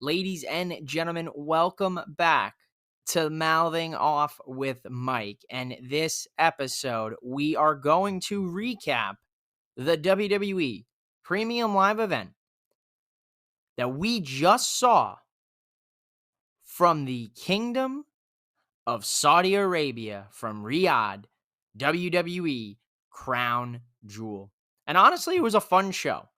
Ladies and gentlemen, welcome back to Mouthing Off with Mike. And this episode, we are going to recap the WWE Premium Live event that we just saw from the Kingdom of Saudi Arabia, from Riyadh, WWE Crown Jewel. And honestly, it was a fun show.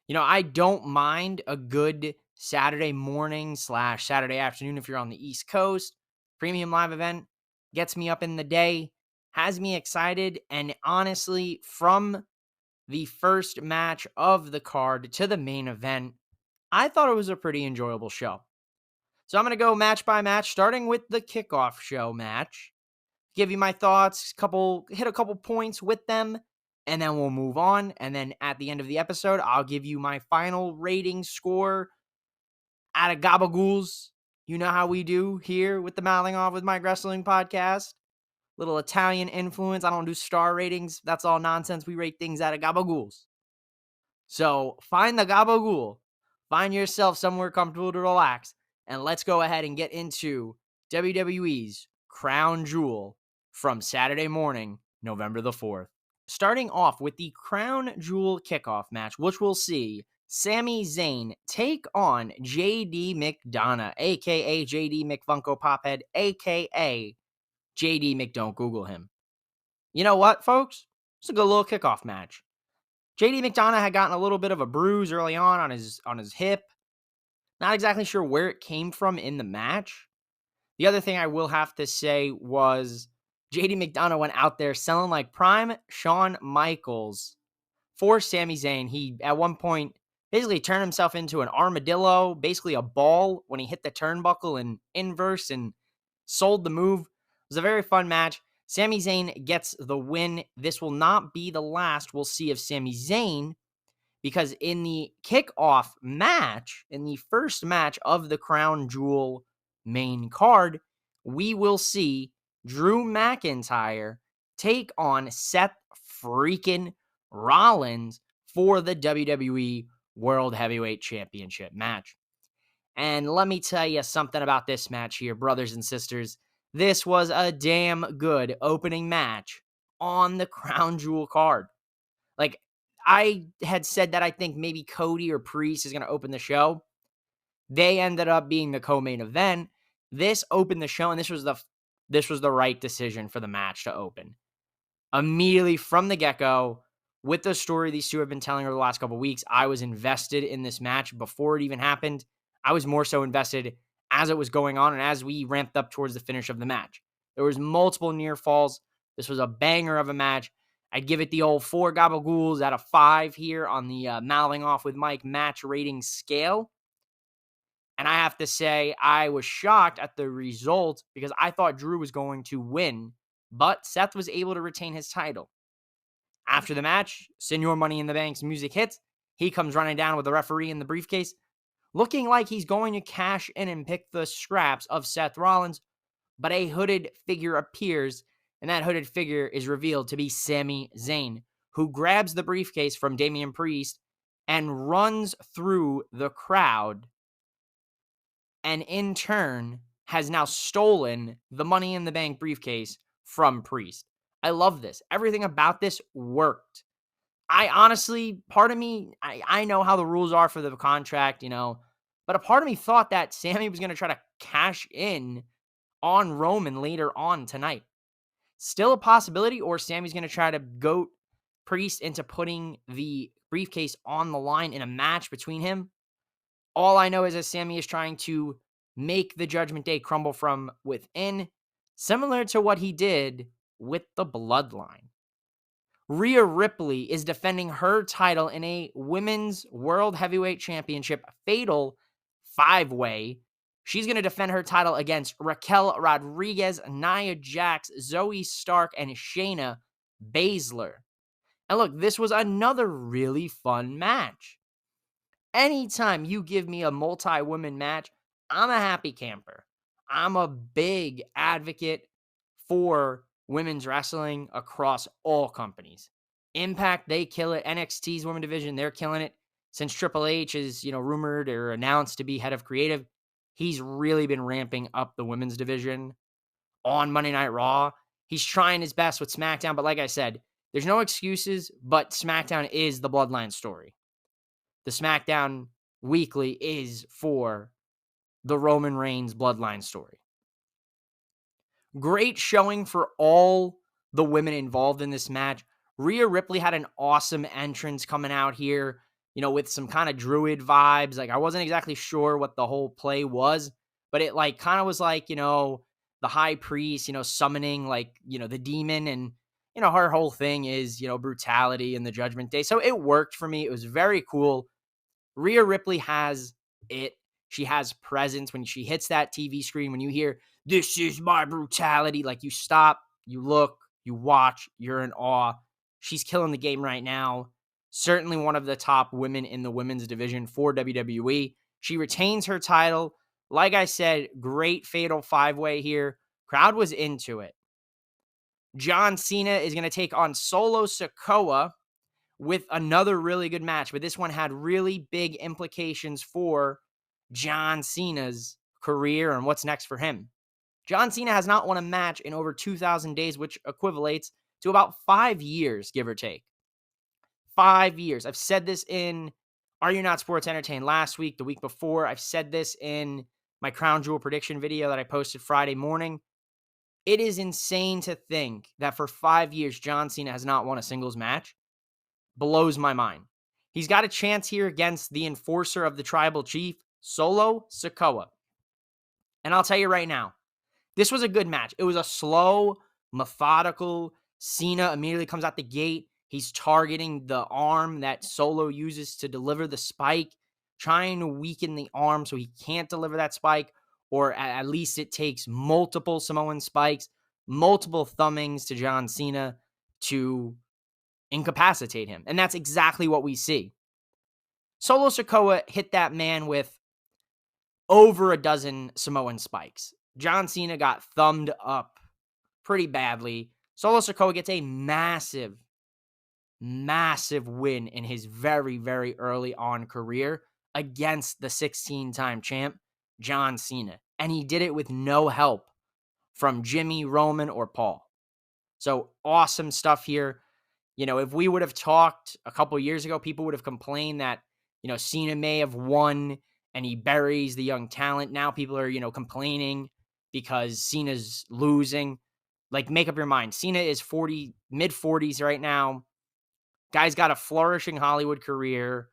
You know, I don't mind a good Saturday morning / Saturday afternoon if you're on the East Coast. Premium live event gets me up in the day, has me excited, and honestly, from the first match of the card to the main event, I thought it was a pretty enjoyable show. So I'm going to go match by match, starting with the kickoff show match. Give you my thoughts, hit a couple points with them, and then we'll move on. And then at the end of the episode, I'll give you my final rating score out of gabagools. You know how we do here with the Mouthing Off with Mike Wrestling podcast. Little Italian influence. I don't do star ratings. That's all nonsense. We rate things out of gabagools. So find the gabagool. Find yourself somewhere comfortable to relax. And let's go ahead and get into WWE's Crown Jewel from Saturday morning, November the 4th. Starting off with the Crown Jewel kickoff match, which we'll see Sami Zayn take on JD McDonagh, a.k.a. JD McFunko Pophead, a.k.a. JD McDon't Google him. You know what, folks? It's a good little kickoff match. JD McDonagh had gotten a little bit of a bruise early on his hip. Not exactly sure where it came from in the match. The other thing I will have to say was JD McDonagh went out there selling like prime Shawn Michaels for Sami Zayn. He, at one point, basically turned himself into an armadillo, basically a ball when he hit the turnbuckle in inverse and sold the move. It was a very fun match. Sami Zayn gets the win. This will not be the last we'll see of Sami Zayn, because in the kickoff match, in the first match of the Crown Jewel main card, we will see Drew McIntyre take on Seth freaking Rollins for the WWE World Heavyweight Championship match. And let me tell you something about this match here, brothers and sisters. This was a damn good opening match on the Crown Jewel card. Like, I had said that I think maybe Cody or Priest is going to open the show. They ended up being the co-main event. This opened the show, and this was the right decision for the match to open. Immediately from the get-go, with the story these two have been telling over the last couple of weeks, I was invested in this match before it even happened. I was more so invested as it was going on and as we ramped up towards the finish of the match. There was multiple near falls. This was a banger of a match. I'd give it the old 4 gabagools out of 5 here on the Mouthing Off with Mike match rating scale. And I have to say, I was shocked at the result because I thought Drew was going to win, but Seth was able to retain his title. After the match, Senor Money in the Bank's music hits. He comes running down with the referee in the briefcase, looking like he's going to cash in and pick the scraps of Seth Rollins, but a hooded figure appears, and that hooded figure is revealed to be Sami Zayn, who grabs the briefcase from Damian Priest and runs through the crowd, and in turn has now stolen the Money in the Bank briefcase from Priest. I love this. Everything about this worked. I honestly, part of me, I know how the rules are for the contract, but a part of me thought that Sami was going to try to cash in on Roman later on tonight. Still a possibility, or Sami's going to try to goat Priest into putting the briefcase on the line in a match between him. All I know is that Sami is trying to make the Judgment Day crumble from within, similar to what he did with the Bloodline. Rhea Ripley is defending her title in a Women's World Heavyweight Championship fatal 5-way. She's going to defend her title against Raquel Rodriguez, Nia Jax, Zoe Stark, and Shayna Baszler. And look, this was another really fun match. Anytime you give me a multi-women match, I'm a happy camper. I'm a big advocate for women's wrestling across all companies. Impact, they kill it. NXT's women division, they're killing it. since Triple H is, rumored or announced to be head of creative, he's really been ramping up the women's division on Monday Night Raw. He's trying his best with SmackDown, but like I said, there's no excuses, but SmackDown is the Bloodline story. The SmackDown Weekly is for the Roman Reigns Bloodline story. Great showing for all the women involved in this match. Rhea Ripley had an awesome entrance coming out here, with some kind of druid vibes. Like, I wasn't exactly sure what the whole play was, but it kind of was like, the high priest, summoning the demon, and, her whole thing is, brutality and the Judgment Day. So it worked for me. It was very cool. Rhea Ripley has it. She has presence when she hits that TV screen. When you hear, "This is my brutality," you stop, you look, you watch, you're in awe. She's killing the game right now. Certainly one of the top women in the women's division for WWE. She retains her title. Like I said, great fatal 5-way here. Crowd was into it. John Cena is going to take on Solo Sikoa with another really good match, but this one had really big implications for John Cena's career and what's next for him. John Cena has not won a match in over 2,000 days, which equivalates to about 5 years, give or take. 5 years. I've said this in Are You Not Sports Entertained last week, the week before. I've said this in my Crown Jewel prediction video that I posted Friday morning. It is insane to think that for 5 years, John Cena has not won a singles match. Blows my mind. He's got a chance here against the enforcer of the tribal chief, Solo Sikoa. And I'll tell you right now, this was a good match. It was a slow, methodical. Cena immediately comes out the gate. He's targeting the arm that Solo uses to deliver the spike, trying to weaken the arm so he can't deliver that spike, or at least it takes multiple Samoan spikes, multiple thumbings to John Cena to incapacitate him. And that's exactly what we see. Solo Sikoa hit that man with over a dozen Samoan spikes. John Cena got thumbed up pretty badly. Solo Sikoa gets a massive win in his very, very early on career against the 16-time champ, John Cena. And he did it with no help from Jimmy, Roman, or Paul. So awesome stuff here. If we would have talked a couple years ago, people would have complained that, Cena may have won and he buries the young talent. Now people are, complaining because Cena's losing. Make up your mind. Cena is mid-40s right now. Guy's got a flourishing Hollywood career.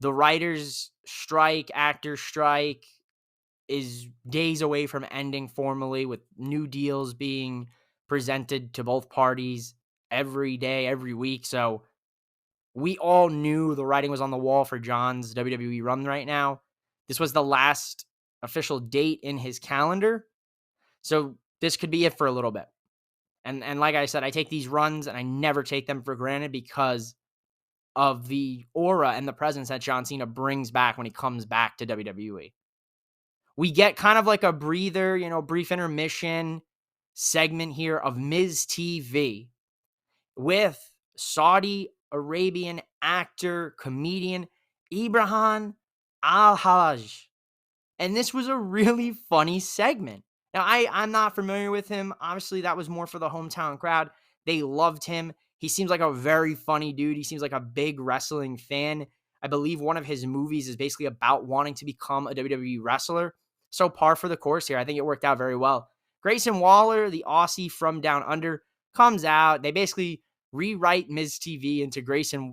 The writers' strike, actors' strike is days away from ending formally, with new deals being presented to both parties every day, every week. So we all knew the writing was on the wall for John's WWE run right now. This was the last official date in his calendar. So this could be it for a little bit. And like I said, I take these runs and I never take them for granted because of the aura and the presence that John Cena brings back when he comes back to WWE. We get kind of like a breather, brief intermission segment here of Miz TV with Saudi Arabian actor, comedian Ibrahim Al-Hajj. And this was a really funny segment. Now, I'm not familiar with him. Obviously, that was more for the hometown crowd. They loved him. He seems like a very funny dude. He seems like a big wrestling fan. I believe one of his movies is basically about wanting to become a WWE wrestler. So par for the course here. I think it worked out very well. Grayson Waller, the Aussie from Down Under, comes out. They basically rewrite Miz TV into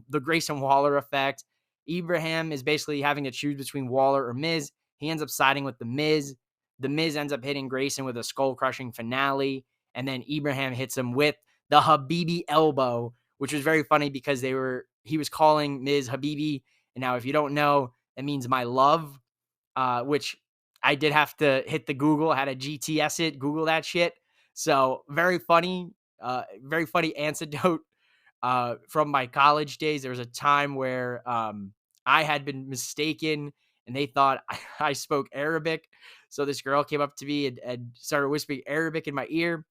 the Grayson Waller effect. Ibrahim is basically having to choose between Waller or Miz. He ends up siding with The Miz. The Miz ends up hitting Grayson with a skull-crushing finale, and then Ibrahim hits him with the Habibi elbow, which was very funny because he was calling Miz Habibi, and now if you don't know, it means my love, which I did have to hit the Google. I had a GTS it, Google that shit. So very funny anecdote from my college days. There was a time where I had been mistaken and they thought I spoke Arabic. So this girl came up to me and started whispering Arabic in my ear.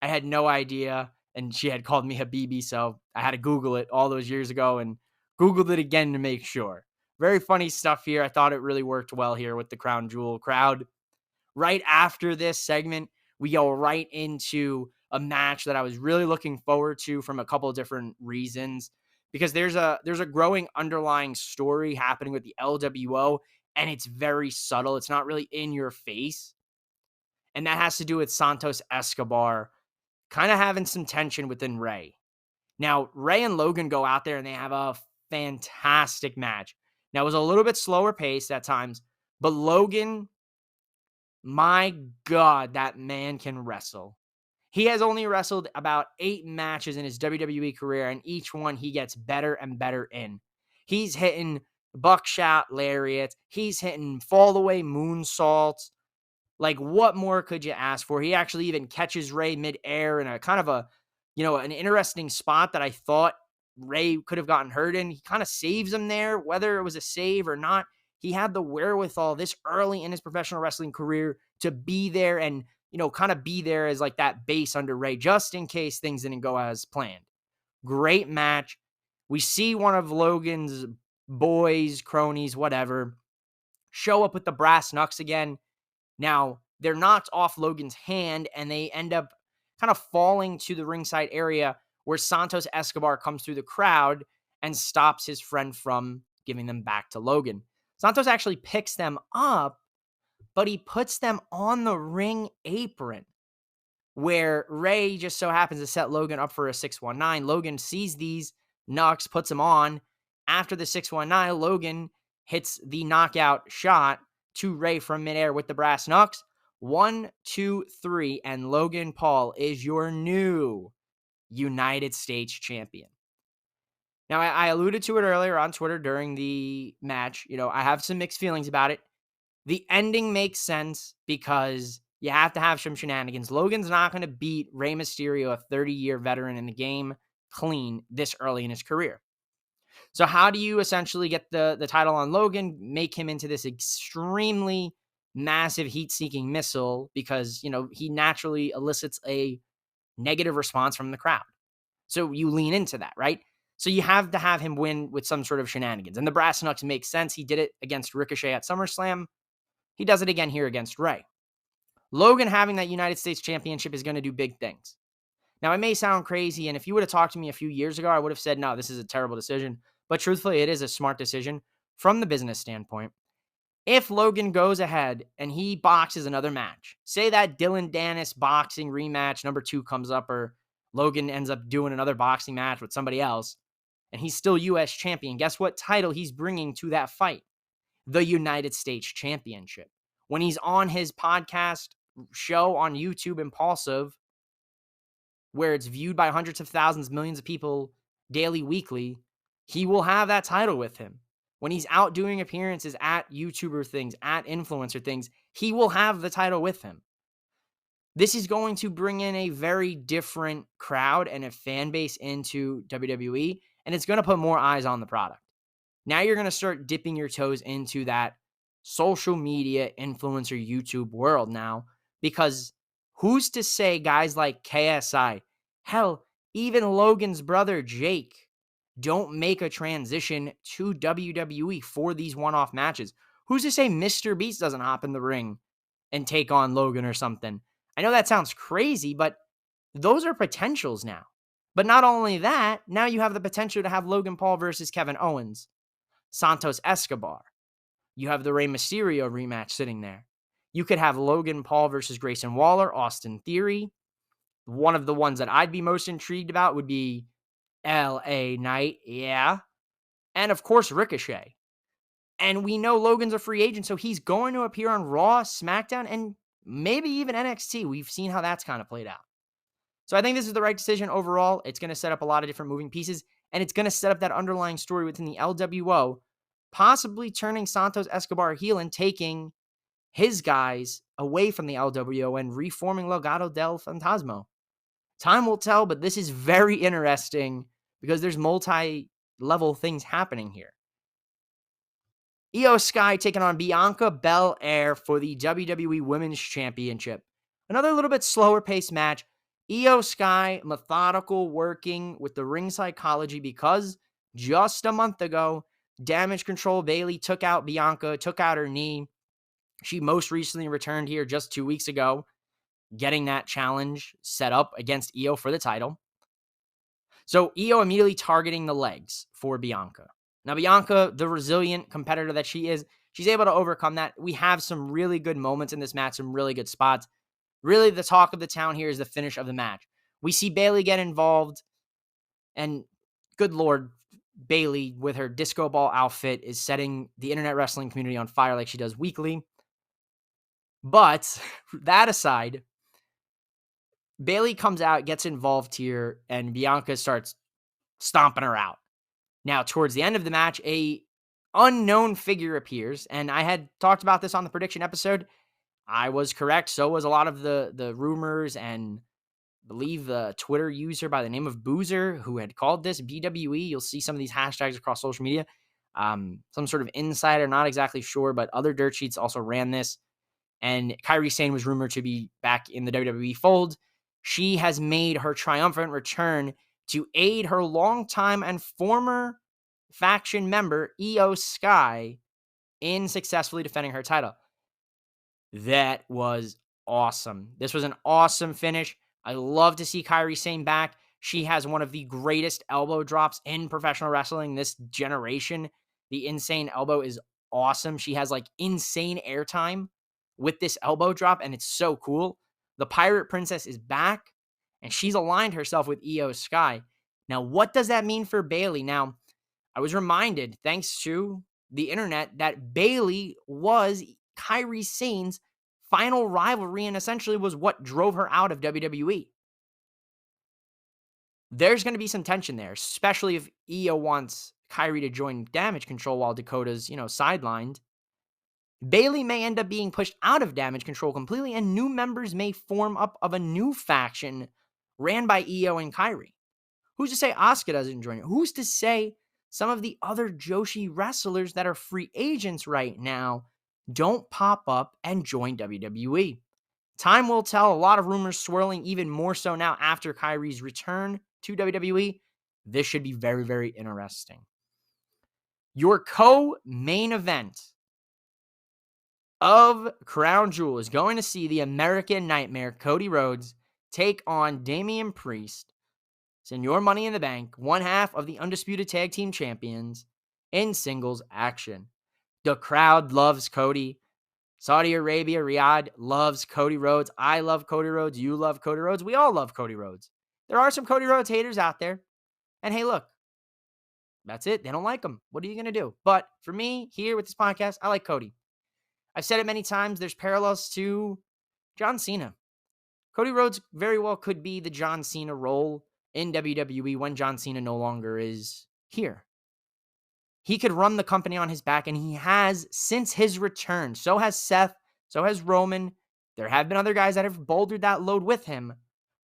I had no idea. And she had called me Habibi. So I had to Google it all those years ago and Googled it again to make sure. Very funny stuff here. I thought it really worked well here with the Crown Jewel crowd. Right after this segment, we go right into a match that I was really looking forward to from a couple of different reasons, because there's a growing underlying story happening with the LWO, and it's very subtle. It's not really in your face. And that has to do with Santos Escobar kind of having some tension within Ray. Now, Ray and Logan go out there and they have a fantastic match. Now, it was a little bit slower paced at times, but Logan, my God, that man can wrestle. He has only wrestled about 8 matches in his WWE career, and each one he gets better and better in. He's hitting buckshot lariats. He's hitting fall away moonsaults. Like, what more could you ask for? He actually even catches Ray midair in a kind of an interesting spot that I thought Ray could have gotten hurt in. He kind of saves him there, whether it was a save or not. He had the wherewithal this early in his professional wrestling career to be there and, kind of be there as like that base under Ray, just in case things didn't go as planned. Great match. We see one of Logan's boys, cronies, whatever, show up with the brass knucks again. Now, they're knocked off Logan's hand, and they end up kind of falling to the ringside area where Santos Escobar comes through the crowd and stops his friend from giving them back to Logan. Santos actually picks them up, but he puts them on the ring apron, where Ray just so happens to set Logan up for a 619. Logan sees these knucks, puts them on. After the 619, Logan hits the knockout shot to Ray from midair with the brass knucks. 1, 2, 3, and Logan Paul is your new United States champion. Now, I alluded to it earlier on Twitter during the match. I have some mixed feelings about it. The ending makes sense because you have to have some shenanigans. Logan's not going to beat Rey Mysterio, a 30-year veteran in the game, clean this early in his career. So how do you essentially get the title on Logan, make him into this extremely massive heat-seeking missile because, he naturally elicits a negative response from the crowd. So you lean into that, right? So you have to have him win with some sort of shenanigans. And the brass knucks makes sense. He did it against Ricochet at SummerSlam. He does it again here against Ray. Logan having that United States Championship is going to do big things. Now, it may sound crazy, and if you would have talked to me a few years ago, I would have said, no, this is a terrible decision. But truthfully, it is a smart decision from the business standpoint. If Logan goes ahead and he boxes another match, say that Dylan Dennis boxing rematch number 2 comes up, or Logan ends up doing another boxing match with somebody else, and he's still U.S. champion, guess what title he's bringing to that fight? The United States Championship. When he's on his podcast show on YouTube, Impulsive, where it's viewed by hundreds of thousands, millions of people daily, weekly, he will have that title with him. When he's out doing appearances at YouTuber things, at influencer things, he will have the title with him. This is going to bring in a very different crowd and a fan base into WWE, and it's going to put more eyes on the product. Now you're going to start dipping your toes into that social media influencer YouTube world now, because who's to say guys like KSI, hell, even Logan's brother Jake, don't make a transition to WWE for these one-off matches? Who's to say Mr. Beast doesn't hop in the ring and take on Logan or something? I know that sounds crazy, but those are potentials now. But not only that, now you have the potential to have Logan Paul versus Kevin Owens, Santos Escobar. You have the Rey Mysterio rematch sitting there. You could have Logan Paul versus Grayson Waller, Austin Theory. One of the ones that I'd be most intrigued about would be LA Knight, yeah. And of course, Ricochet. And we know Logan's a free agent, so he's going to appear on Raw, SmackDown, and maybe even NXT. We've seen how that's kind of played out. So I think this is the right decision overall. It's going to set up a lot of different moving pieces, and it's going to set up that underlying story within the LWO, possibly turning Santos Escobar heel and taking his guys away from the LWO and reforming Legado del Fantasma. Time will tell, but this is very interesting because there's multi-level things happening here. Io Sky taking on Bianca Belair for the WWE Women's Championship. Another little bit slower paced match. Io Sky, methodical, working with the ring psychology, because just a month ago, Damage Control Bayley took out Bianca, took out her knee. She most recently returned here just 2 weeks ago, getting that challenge set up against Io for the title. So Io immediately targeting the legs for Bianca. Now, Bianca, the resilient competitor that she is, she's able to overcome that. We have some really good moments in this match, some really good spots. Really, the talk of the town here is the finish of the match. We see Bayley get involved, and good Lord, Bayley, with her disco ball outfit, is setting the internet wrestling community on fire like she does weekly. But that aside, Bayley comes out, gets involved here, and Bianca starts stomping her out. Now, towards the end of the match, a unknown figure appears, and I had talked about this on the prediction episode. I was correct. So was a lot of the rumors, and I believe the Twitter user by the name of Boozer who had called this BWE. You'll see some of these hashtags across social media. Some sort of insider, not exactly sure, but other dirt sheets also ran this. And Kairi Sane was rumored to be back in the WWE fold. She has made her triumphant return to aid her longtime and former faction member, Io Sky, in successfully defending her title. That was awesome. This was an awesome finish. I love to see Kairi Sane back. She has one of the greatest elbow drops in professional wrestling this generation. The insane elbow is awesome. She has like insane airtime with this elbow drop, and it's so cool. The Pirate Princess is back, and she's aligned herself with Io Sky. Now, what does that mean for Bayley? Now, I was reminded, thanks to the internet, that Bayley was Kairi Sane's final rivalry and essentially was what drove her out of WWE. There's going to be some tension there, especially if Io wants Kairi to join Damage Control while Dakota's, sidelined. Bayley may end up being pushed out of Damage Control completely, and new members may form up of a new faction ran by Io and Kairi. Who's to say Asuka doesn't join it? Who's to say some of the other Joshi wrestlers that are free agents right now don't pop up and join WWE? Time will tell. A lot of rumors swirling even more so now after Kairi's return to WWE. This should be very, very interesting. Your co-main event of Crown Jewel is going to see the American Nightmare, Cody Rhodes, take on Damian Priest, Senor Money in the Bank, one half of the Undisputed Tag Team Champions, in singles action. The crowd loves Cody. Saudi Arabia, Riyadh loves Cody Rhodes. I love Cody Rhodes. You love Cody Rhodes. We all love Cody Rhodes. There are some Cody Rhodes haters out there. And hey, look, that's it. They don't like him. What are you going to do? But for me, here with this podcast, I like Cody. I've said it many times. There's parallels to John Cena. Cody Rhodes very well could be the John Cena role in WWE when John Cena no longer is here. He could run the company on his back, and he has since his return. So has Seth. So has Roman. There have been other guys that have bouldered that load with him,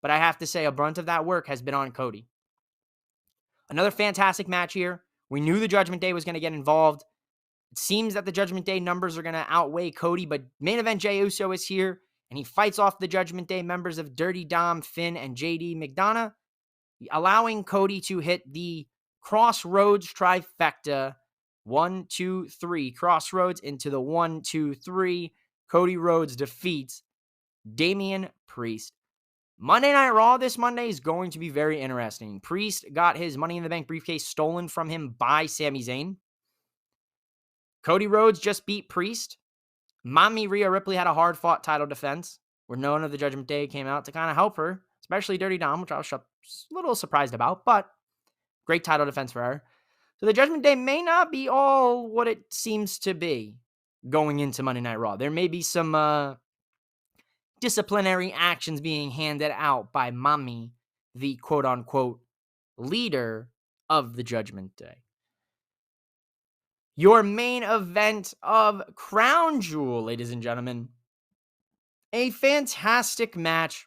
but I have to say a brunt of that work has been on Cody. Another fantastic match here. We knew the Judgment Day was going to get involved. It seems that the Judgment Day numbers are going to outweigh Cody, but main event Jey Uso is here, and he fights off the Judgment Day members of Dirty Dom, Finn, and JD McDonagh, allowing Cody to hit the Crossroads trifecta. 1, 2, 3. Crossroads into the 1, 2, 3. Cody Rhodes defeats Damian Priest. Monday Night Raw this Monday is going to be very interesting. Priest got his Money in the Bank briefcase stolen from him by Sami Zayn. Cody Rhodes just beat Priest. Mommy Rhea Ripley had a hard-fought title defense where no one of the Judgment Day came out to kind of help her, especially Dirty Dom, which I was a little surprised about, but great title defense for her. So the Judgment Day may not be all what it seems to be going into Monday Night Raw. There may be some disciplinary actions being handed out by Mommy, the quote-unquote leader of the Judgment Day. Your main event of Crown Jewel, ladies and gentlemen. A fantastic match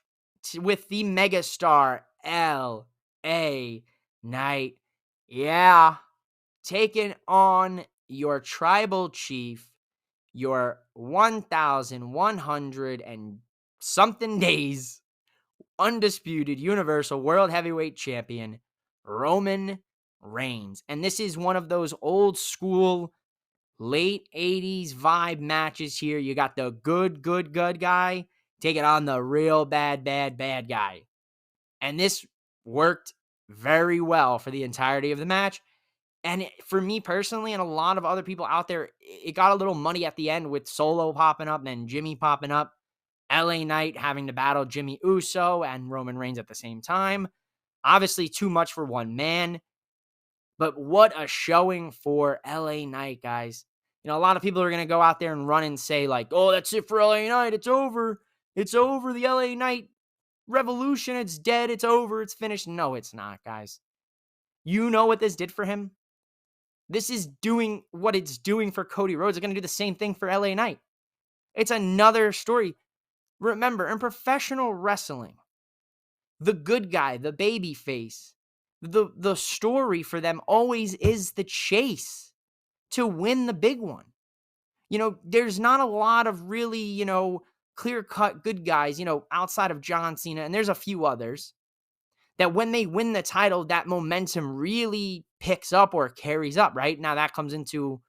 with the megastar L.A. Knight. Yeah. Taking on your tribal chief, your 1,100 and something days undisputed Universal World Heavyweight Champion, Roman Reigns. And this is one of those old school, late 80s vibe matches here. You got the good guy taking on the real bad guy. And this worked very well for the entirety of the match. And for me personally, and a lot of other people out there, it got a little muddy at the end with Solo popping up and then Jimmy popping up. LA Knight having to battle Jimmy Uso and Roman Reigns at the same time. Obviously, too much for one man. But what a showing for LA Knight, guys. You know, a lot of people are going to go out there and run and say, like, oh, that's it for LA Knight. It's over. It's over. The LA Knight revolution. It's dead. It's over. It's finished. No, it's not, guys. You know what this did for him? This is doing what it's doing for Cody Rhodes. It's going to do the same thing for LA Knight. It's another story. Remember, in professional wrestling, the good guy, the baby face, the story for them always is the chase to win the big one. You know, there's not a lot of really, you know, clear-cut good guys, you know, outside of John Cena, and there's a few others, that when they win the title, that momentum really picks up or carries up, right? Now that comes into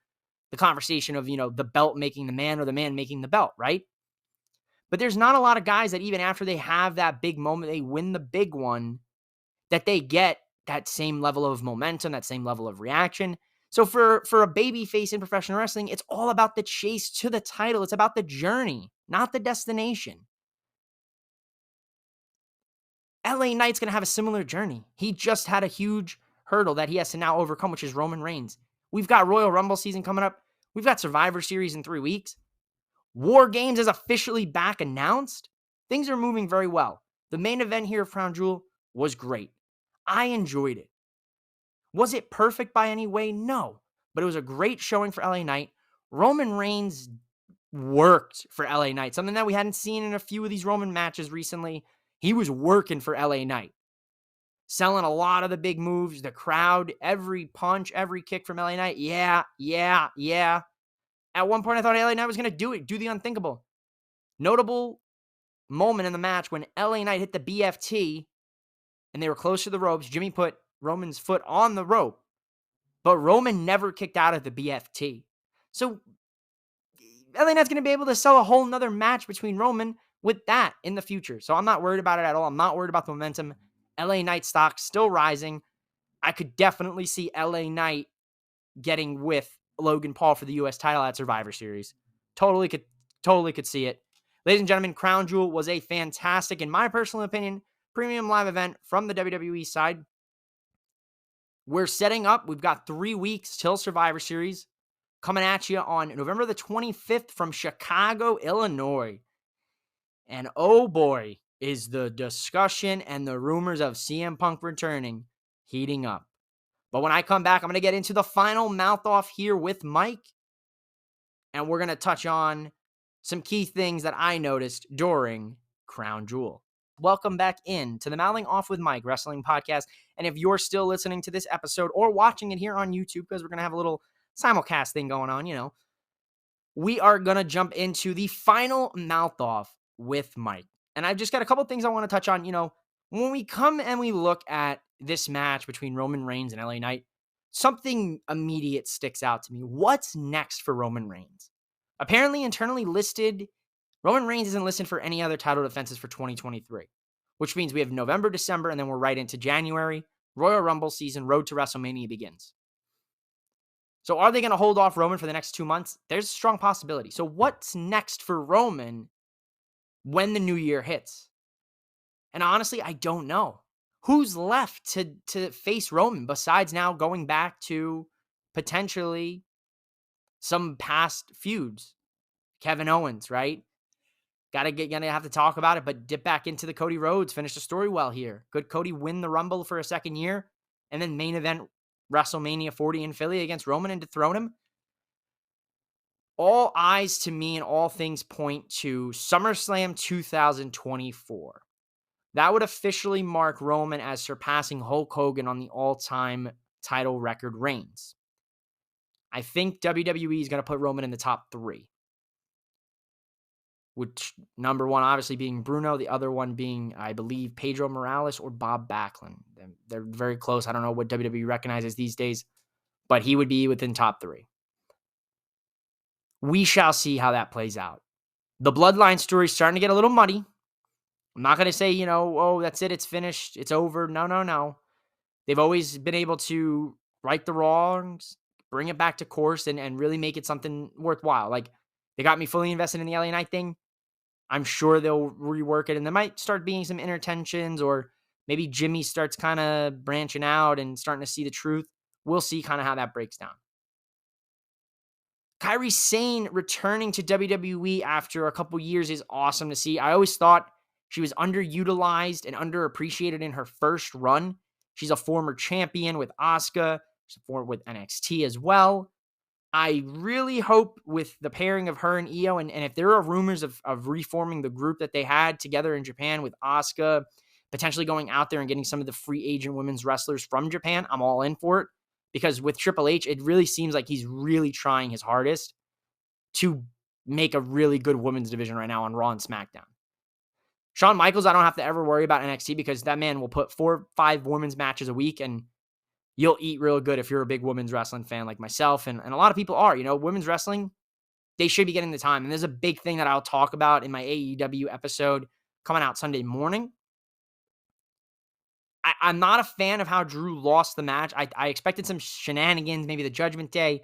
the conversation of, you know, the belt making the man or the man making the belt, right? But there's not a lot of guys that even after they have that big moment, they win the big one, that they get that same level of momentum, that same level of reaction. So for a baby face in professional wrestling, it's all about the chase to the title. It's about the journey, not the destination. LA Knight's going to have a similar journey. He just had a huge hurdle that he has to now overcome, which is Roman Reigns. We've got Royal Rumble season coming up. We've got Survivor Series in 3 weeks. War Games is officially back announced. Things are moving very well. The main event here of Crown Jewel was great. I enjoyed it. Was it perfect by any way? No. But it was a great showing for LA Knight. Roman Reigns worked for LA Knight, something that we hadn't seen in a few of these Roman matches recently. He was working for LA Knight, selling a lot of the big moves, the crowd, every punch, every kick from LA Knight. Yeah. At one point, I thought LA Knight was going to do the unthinkable. Notable moment in the match when LA Knight hit the BFT and they were close to the ropes. Jimmy put Roman's foot on the rope, but Roman never kicked out of the BFT. So LA Knight's going to be able to sell a whole nother match between Roman with that in the future. So I'm not worried about it at all. I'm not worried about the momentum. LA Knight stock still rising. I could definitely see LA Knight getting with Logan Paul for the U.S. title at Survivor Series. Totally could see it. Ladies and gentlemen, Crown Jewel was a fantastic, in my personal opinion, premium live event from the WWE side. We're setting up. We've got 3 weeks till Survivor Series coming at you on November the 25th from Chicago, Illinois. And oh boy, is the discussion and the rumors of CM Punk returning heating up. But when I come back, I'm going to get into the final mouth-off here with Mike. And we're going to touch on some key things that I noticed during Crown Jewel. Welcome back in to the Mouthing Off with Mike Wrestling Podcast. And if you're still listening to this episode or watching it here on YouTube, because we're going to have a little simulcast thing going on, you know, we are going to jump into the final mouth-off with Mike. And I've just got a couple things I want to touch on. You know, when we come and we look at this match between Roman Reigns and LA Knight, something immediate sticks out to me. What's next for Roman Reigns? Apparently, internally listed, Roman Reigns isn't listed for any other title defenses for 2023, which means we have November, December, and then we're right into January. Royal Rumble season, road to WrestleMania begins. So are they going to hold off Roman for the next 2 months? There's a strong possibility. So what's next for Roman when the new year hits? And honestly, I don't know. Who's left to face Roman besides now going back to potentially some past feuds? Kevin Owens, right? Gonna have to talk about it, but dip back into the Cody Rhodes, finish the story well here. Could Cody win the Rumble for a second year and then main event WrestleMania 40 in Philly against Roman and dethrone him? All eyes to me and all things point to SummerSlam 2024. That would officially mark Roman as surpassing Hulk Hogan on the all-time title record reigns. I think WWE is going to put Roman in the top 3. which number one obviously being Bruno, the other one being, I believe, Pedro Morales or Bob Backlund. They're very close. I don't know what WWE recognizes these days, but he would be within top 3. We shall see how that plays out. The Bloodline story is starting to get a little muddy. I'm not going to say, oh, that's it, it's finished, it's over. No. They've always been able to right the wrongs, bring it back to course, and really make it something worthwhile. Like, they got me fully invested in the LA Knight thing. I'm sure they'll rework it, and there might start being some inner tensions, or maybe Jimmy starts kind of branching out and starting to see the truth. We'll see kind of how that breaks down. Kairi Sane returning to WWE after a couple years is awesome to see. I always thought she was underutilized and underappreciated in her first run. She's a former champion with Asuka. She's a former with NXT as well. I really hope with the pairing of her and Io, and if there are rumors of reforming the group that they had together in Japan with Asuka, potentially going out there and getting some of the free agent women's wrestlers from Japan, I'm all in for it. Because with Triple H, it really seems like he's really trying his hardest to make a really good women's division right now on Raw and SmackDown. Shawn Michaels, I don't have to ever worry about NXT because that man will put 4 or 5 women's matches a week, and you'll eat real good if you're a big women's wrestling fan like myself. And a lot of people are. Women's wrestling, they should be getting the time. And there's a big thing that I'll talk about in my AEW episode coming out Sunday morning. I'm not a fan of how Drew lost the match. I expected some shenanigans, maybe the Judgment Day.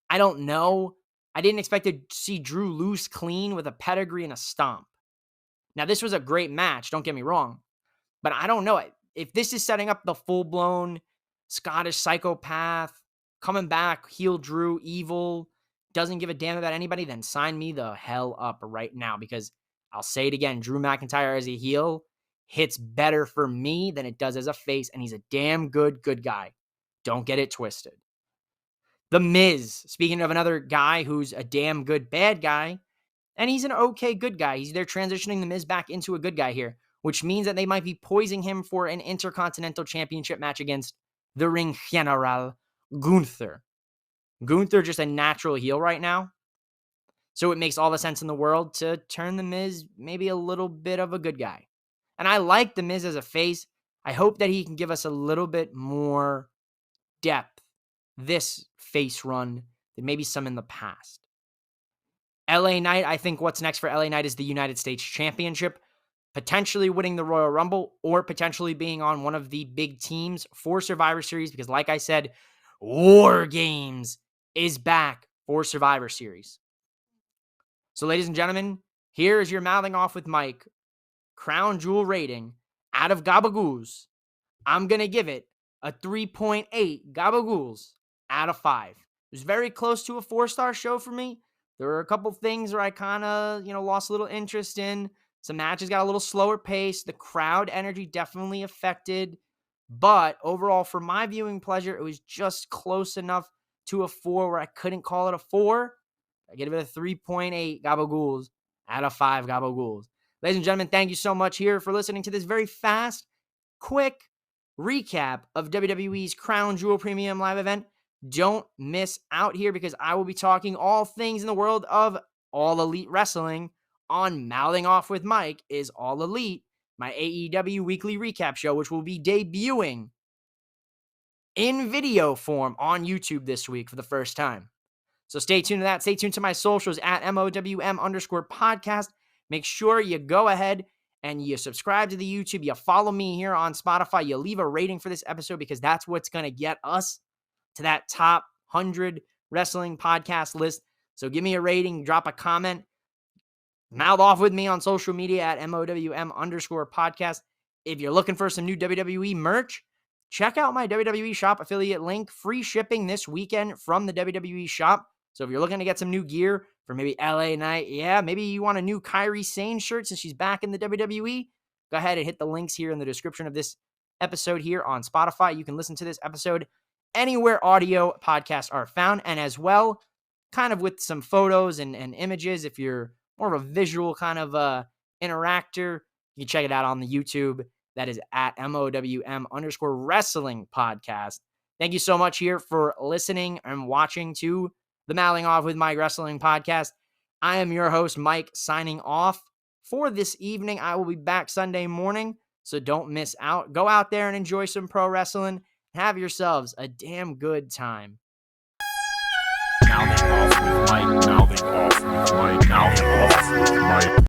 I don't know. I didn't expect to see Drew lose clean with a pedigree and a stomp. Now, this was a great match, don't get me wrong. But I don't know. If this is setting up the full-blown Scottish psychopath, coming back, heel Drew, evil, doesn't give a damn about anybody, then sign me the hell up right now. Because I'll say it again, Drew McIntyre as a heel hits better for me than it does as a face, and he's a damn good guy. Don't get it twisted. The Miz, speaking of another guy who's a damn good bad guy, and he's an okay good guy. They're transitioning The Miz back into a good guy here, which means that they might be poising him for an Intercontinental Championship match against the Ring General, Gunther. Gunther just a natural heel right now, so it makes all the sense in the world to turn The Miz maybe a little bit of a good guy. And I like The Miz as a face. I hope that he can give us a little bit more depth this face run than maybe some in the past. LA Knight, I think what's next for LA Knight is the United States Championship, potentially winning the Royal Rumble or potentially being on one of the big teams for Survivor Series because, like I said, War Games is back for Survivor Series. So, ladies and gentlemen, here is your Mouthing Off with Mike crown jewel rating out of gabagools. I'm going to give it a 3.8 gabagools out of 5. It was very close to a 4-star show for me. There were a couple things where I kind of, lost a little interest in. Some matches got a little slower pace. The crowd energy definitely affected. But overall, for my viewing pleasure, it was just close enough to a 4 where I couldn't call it a 4. I give it a 3.8 gabagools out of 5 gabagools. Ladies and gentlemen, thank you so much here for listening to this very fast, quick recap of WWE's Crown Jewel Premium Live event. Don't miss out here because I will be talking all things in the world of All Elite Wrestling on Mouthing Off with Mike is All Elite, my AEW weekly recap show, which will be debuting in video form on YouTube this week for the first time. So stay tuned to that. Stay tuned to my socials at MOWM_podcast. Make sure you go ahead and you subscribe to the YouTube. You follow me here on Spotify. You leave a rating for this episode because that's what's going to get us to that top 100 wrestling podcast list. So give me a rating, drop a comment, mouth off with me on social media at MOWM_podcast. If you're looking for some new WWE merch, check out my WWE shop affiliate link. Free shipping this weekend from the WWE shop. So if you're looking to get some new gear for maybe LA Knight, maybe you want a new Kairi Sane shirt since she's back in the WWE, go ahead and hit the links here in the description of this episode here on Spotify. You can listen to this episode anywhere audio podcasts are found, and as well, kind of with some photos and images. If you're more of a visual kind of interactor, you can check it out on the YouTube. That is at MOWM_wrestling podcast. Thank you so much here for listening and watching to the Mouthing Off with Mike Wrestling podcast. I am your host, Mike, signing off for this evening. I will be back Sunday morning, so don't miss out. Go out there and enjoy some pro wrestling. Have yourselves a damn good time.